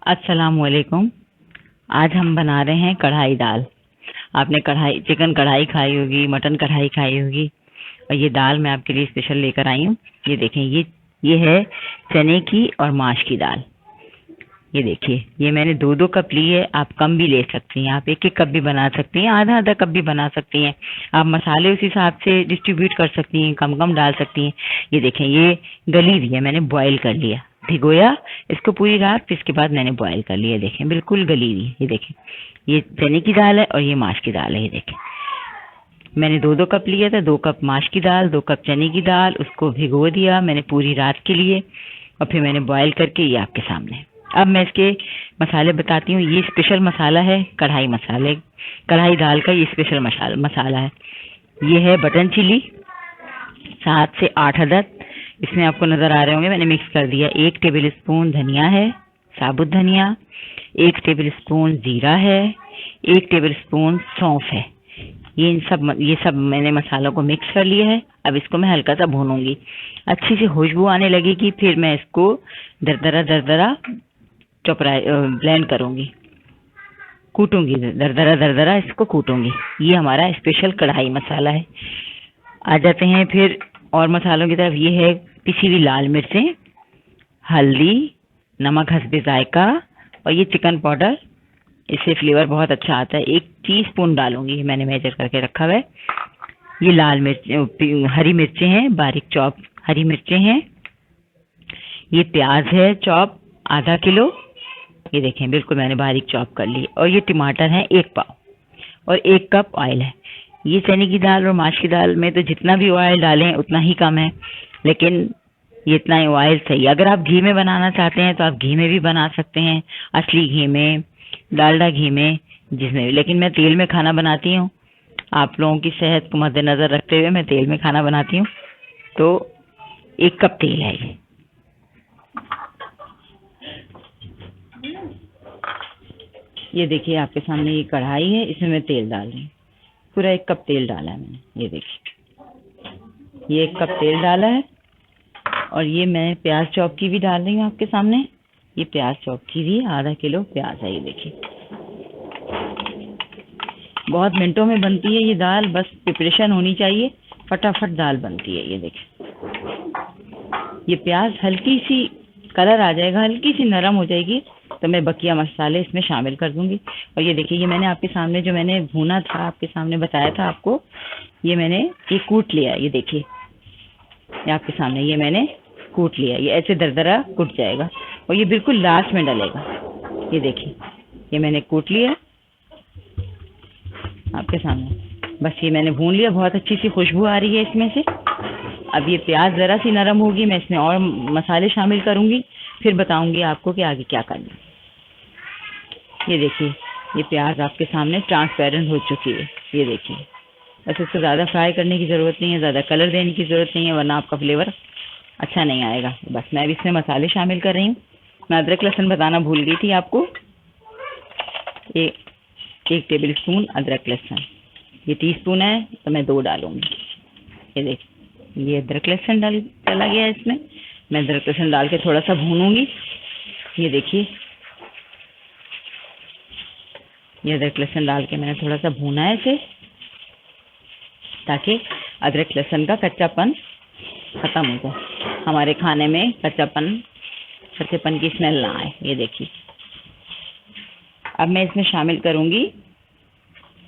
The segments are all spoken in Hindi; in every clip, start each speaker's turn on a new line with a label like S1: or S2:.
S1: अस्सलामुअलैकुम। आज हम बना रहे हैं कढ़ाई दाल। आपने चिकन कढ़ाई खाई होगी, मटन कढ़ाई खाई होगी, और ये दाल मैं आपके लिए स्पेशल लेकर आई हूँ। ये देखें, ये है चने की और माश की दाल। ये देखिए, ये मैंने 2-2 कप ली है। आप कम भी ले सकती हैं, आप 1-1 कप भी बना सकती हैं, आधा-आधा कप भी बना सकती हैं। आप मसाले उस हिसाब से डिस्ट्रीब्यूट कर सकती हैं, कम-कम डाल सकती हैं। ये देखें, ये गली हुई है, मैंने बॉईल कर लिया, भिगोया इसको पूरी रात, फिर इसके बाद मैंने बॉईल कर लिया। देखें, बिल्कुल गली हुई है। ये देखें, ये चने की दाल है और ये माश की दाल है। ये देखें, मैंने 2-2 कप लिया था, 2 कप माश की दाल, 2 कप चने की दाल, उसको भिगो दिया मैंने पूरी रात के लिए, और फिर मैंने बॉईल करके ये आपके सामने। अब मैं इसके मसाले बताती हूँ। ये स्पेशल मसाला है, कढ़ाई दाल का ये स्पेशल मसाला है। ये है बटन चिली, 7 से 8 अदद, इसमें आपको नज़र आ रहे होंगे, मैंने मिक्स कर दिया। 1 टेबल स्पून धनिया है, साबुत धनिया, 1 टेबल स्पून ज़ीरा है, 1 टेबल स्पून सौंफ है। ये सब मैंने मसालों को मिक्स कर लिया है। अब इसको मैं हल्का सा भूनूंगी, अच्छी सी खुशबू आने लगेगी, फिर मैं इसको दरदरा ब्लेंड करूंगी, कूटूंगी, दरदरा इसको कूटूंगी। ये हमारा स्पेशल कढ़ाई मसाला है। आ जाते हैं फिर और मसालों की तरफ। ये है पिसी हुई लाल मिर्चें, हल्दी, नमक हस्बे जायका, और ये चिकन पाउडर, इससे फ्लेवर बहुत अच्छा आता है। 1 टीस्पून डालूंगी, मैंने मेजर करके रखा हुआ है। ये लाल मिर्च, हरी मिर्चें हैं, बारीक चॉप हरी मिर्चें हैं। ये प्याज है चॉप, आधा किलो। ये देखें, बिल्कुल मैंने बारीक चॉप कर ली। और ये टमाटर है 1 पाव, और 1 कप ऑयल है। ये चने की दाल और माश की दाल में तो जितना भी ऑयल डालें उतना ही कम है, लेकिन ये इतना ही ऑयल सही। अगर आप घी में बनाना चाहते हैं तो आप घी में भी बना सकते हैं, असली घी में, डालडा घी में, जिसमें भी। लेकिन मैं तेल में खाना बनाती हूँ, आप लोगों की सेहत को मद्देनजर रखते हुए मैं तेल में खाना बनाती हूँ। तो 1 कप तेल है ये। ये देखिए आपके सामने ये कढ़ाई है, इसमें मैं तेल डाल रही हूँ। पूरा 1 कप तेल डाला है मैंने। ये देखिए, ये 1 कप तेल डाला है। और ये मैं प्याज चॉप की भी डाल रही हूँ आपके सामने। ये प्याज चॉप की भी आधा किलो प्याज है। ये देखिए, बहुत मिनटों में बनती है ये दाल, बस प्रिपरेशन होनी चाहिए, फटाफट दाल बनती है। ये देखिए, ये प्याज हल्की सी कलर आ जाएगा, हल्की सी नरम हो जाएगी, तो मैं बकिया मसाले इसमें शामिल कर दूंगी। और ये देखिए, ये मैंने आपके सामने जो मैंने भूना था, आपके सामने बताया था आपको, ये कूट लिया। ये देखिए, ये आपके सामने ये मैंने कूट लिया। ये ऐसे दरदरा कूट जाएगा, और ये बिल्कुल लास्ट में डलेगा। ये देखिए, ये मैंने कूट लिया आपके सामने। बस ये मैंने भून लिया, बहुत अच्छी सी खुशबू आ रही है इसमें से। अब ये प्याज ज़रा सी नरम होगी, मैं इसमें और मसाले शामिल करूंगी, फिर बताऊंगी आपको कि आगे क्या करना है। ये देखिए, ये प्याज आपके सामने ट्रांसपेरेंट हो चुकी है। ये देखिए, बस इसको ज़्यादा फ्राई करने की ज़रूरत नहीं है, ज़्यादा कलर देने की ज़रूरत नहीं है, वरना आपका फ्लेवर अच्छा नहीं आएगा। बस मैं अभी इसमें मसाले शामिल कर रही हूँ। मैं अदरक लहसुन बताना भूल गई थी आपको। ये 1 टेबल स्पून अदरक लहसुन, ये टीस्पून है तो मैं 2 डालूंगी। ये देखिए, ये अदरक लहसुन डाला गया है इसमें। मैं अदरक लहसुन डाल के थोड़ा सा भूनूंगी। ये देखिए, ये अदरक लहसुन डाल के मैंने थोड़ा सा भूना है इसे, ताकि अदरक लहसुन का कच्चापन ख़त्म हो जाए, हमारे खाने में कच्चेपन की स्मेल ना आए। ये देखिए, अब मैं इसमें शामिल करूंगी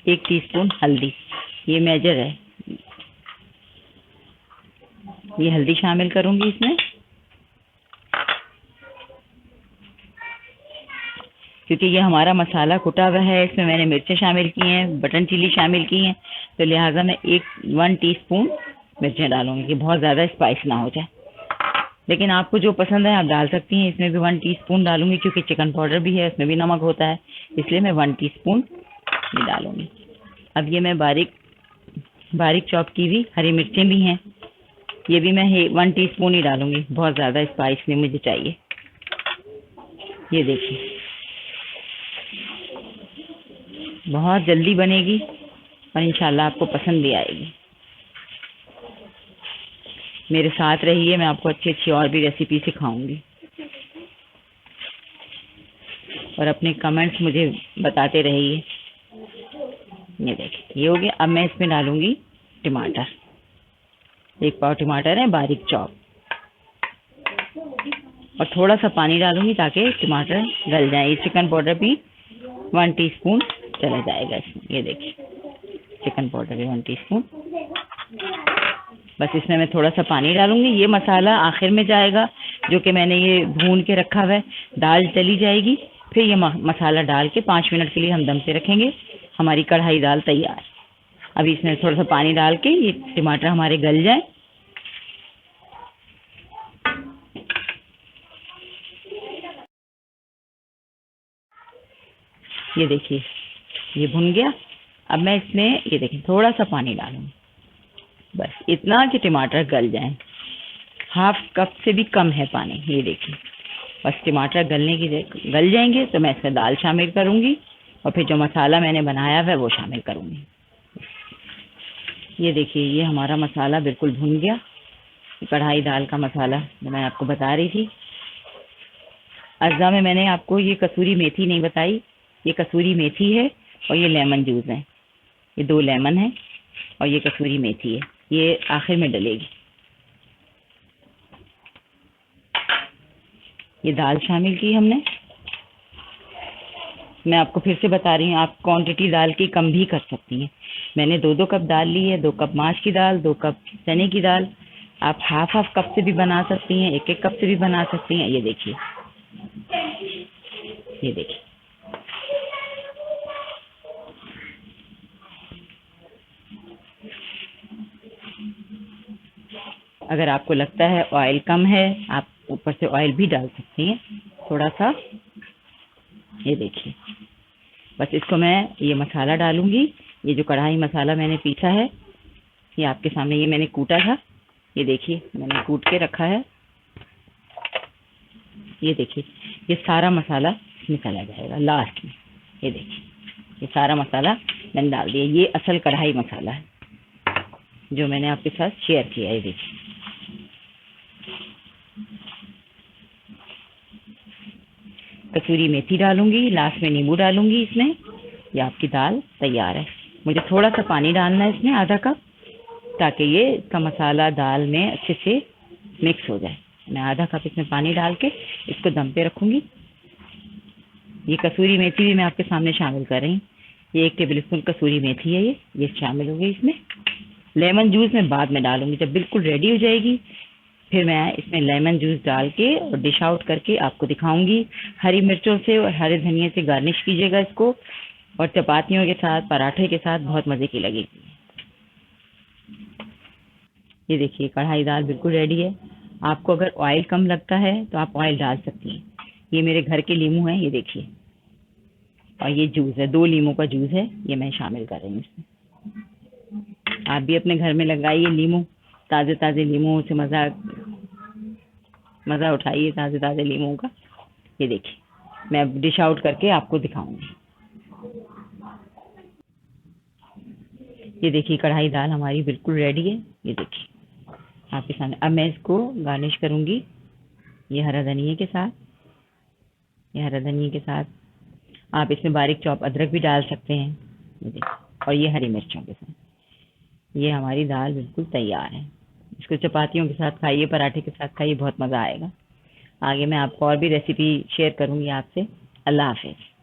S1: 1 टीस्पून हल्दी, ये मेजर है, ये हल्दी शामिल करूंगी इसमें, क्योंकि ये हमारा मसाला कुटा हुआ है। इसमें मैंने मिर्चें शामिल की हैं, बटन चिली शामिल की हैं, तो लिहाजा मैं 1 टीस्पून मिर्चें डालूंगी कि बहुत ज़्यादा स्पाइस ना हो जाए। लेकिन आपको जो पसंद है आप डाल सकती हैं। इसमें भी 1 टीस्पून डालूंगी, क्योंकि चिकन पाउडर भी है, उसमें भी नमक होता है, इसलिए मैं 1 टीस्पून ये डालूंगी। अब ये मैं बारीक चॉप की हुई हरी मिर्चें भी हैं, ये भी मैं 1 टीस्पून ही डालूंगी, बहुत ज़्यादा स्पाइस नहीं मुझे चाहिए। ये देखिए, बहुत जल्दी बनेगी और इंशाल्लाह आपको पसंद भी आएगी। मेरे साथ रहिए, मैं आपको अच्छी अच्छी और भी रेसिपी सिखाऊंगी। और अपने कमेंट्स मुझे बताते रहिए। ये देखिए ये हो गया। अब मैं इसमें डालूंगी टमाटर, 1 पाव टमाटर है बारीक चॉप, और थोड़ा सा पानी डालूंगी ताकि टमाटर गल जाए। ये चिकन पाउडर भी 1 टीस्पून चला जाएगा इसमें। ये देखिए चिकन पाउडर भी 1 टीस्पून। बस इसमें मैं थोड़ा सा पानी डालूंगी। ये मसाला आखिर में जाएगा, जो कि मैंने ये भून के रखा हुआ है। दाल चली जाएगी, फिर ये मसाला डाल के 5 मिनट के लिए हम दम पे रखेंगे। हमारी कढ़ाई दाल तैयार। अभी इसमें थोड़ा सा पानी डाल के ये टमाटर हमारे गल जाए। ये देखिए ये भुन गया। अब मैं इसमें ये देखिए थोड़ा सा पानी डालूंगी, बस इतना कि टमाटर गल जाए। 1/2 कप से भी कम है पानी। ये देखिए बस टमाटर गल जाएंगे तो मैं इसमें दाल शामिल करूंगी, और फिर जो मसाला मैंने बनाया है वो शामिल करूंगी। ये देखिए ये हमारा मसाला बिल्कुल भुन गया। कढ़ाई दाल का मसाला जो मैं आपको बता रही थी। अज्जा में मैंने आपको ये कसूरी मेथी नहीं बताई। ये कसूरी मेथी है और ये लेमन जूस है। ये 2 लेमन है और ये कसूरी मेथी है, ये आखिर में डलेगी। ये दाल शामिल की हमने। मैं आपको फिर से बता रही हूँ, आप क्वांटिटी दाल की कम भी कर सकती हैं। मैंने 2-2 कप दाल ली है, 2 कप माश की दाल, 2 कप चने की दाल। आप 1/2 कप से भी बना सकती हैं, 1-1 कप से भी बना सकती हैं। ये देखिए ये देखिए अगर आपको लगता है ऑयल कम है, आप ऊपर से ऑयल भी डाल सकती हैं थोड़ा सा। ये देखिए बस इसको मैं ये मसाला डालूंगी। ये जो कढ़ाई मसाला मैंने पीसा है, ये आपके सामने, ये मैंने कूटा था। ये देखिए मैंने कूट के रखा है। ये देखिए ये सारा मसाला इसमें चला जाएगा लास्ट में। ये देखिए ये सारा मसाला मैंने डाल दिया। ये असल कढ़ाई मसाला है जो मैंने आपके साथ शेयर किया है। ये देखिए कसूरी मेथी डालूंगी, लास्ट में नींबू डालूंगी इसमें। ये आपकी दाल तैयार है। मुझे थोड़ा सा पानी डालना है इसमें, आधा कप, ताकि ये इसका मसाला दाल में अच्छे से मिक्स हो जाए। मैं आधा कप इसमें पानी डाल के इसको दम पे रखूंगी। ये कसूरी मेथी भी मैं आपके सामने शामिल कर रही हूँ। ये 1 टेबल स्पून कसूरी मेथी है। ये शामिल हो गई इसमें। लेमन जूस मैं बाद में डालूंगी, जब बिल्कुल रेडी हो जाएगी फिर मैं इसमें लेमन जूस डाल के और डिश आउट करके आपको दिखाऊंगी। हरी मिर्चों से और हरे धनिए से गार्निश कीजिएगा इसको, और चपातियों के साथ, पराठे के साथ बहुत मज़े की लगेगी। ये देखिए कढ़ाई दाल बिल्कुल रेडी है। आपको अगर ऑयल कम लगता है तो आप ऑयल डाल सकती हैं। ये मेरे घर के नींबू हैं, ये देखिए, और ये जूस है, 2 नींबू का जूस है, ये मैं शामिल कर रही हूँ इसमें। आप भी अपने घर में लगाइए नींबू, ताज़े ताज़े नींबू से मज़ा उठाइए ताज़े ताज़े नींबू का। ये देखिए मैं अब डिश आउट करके आपको दिखाऊंगी। ये देखिए कढ़ाई दाल हमारी बिल्कुल रेडी है। ये देखिए आपके सामने। अब मैं इसको गार्निश करूंगी ये हरा धनिया के साथ। ये हरा धनिया के साथ आप इसमें बारीक चॉप अदरक भी डाल सकते हैं। ये देखिए, और ये हरी मिर्चों के साथ ये हमारी दाल बिल्कुल तैयार है। इसको चपातियों के साथ खाइए, पराठे के साथ खाइए, बहुत मज़ा आएगा। आगे मैं आपको और भी रेसिपी शेयर करूंगी आपसे। अल्लाह हाफिज़।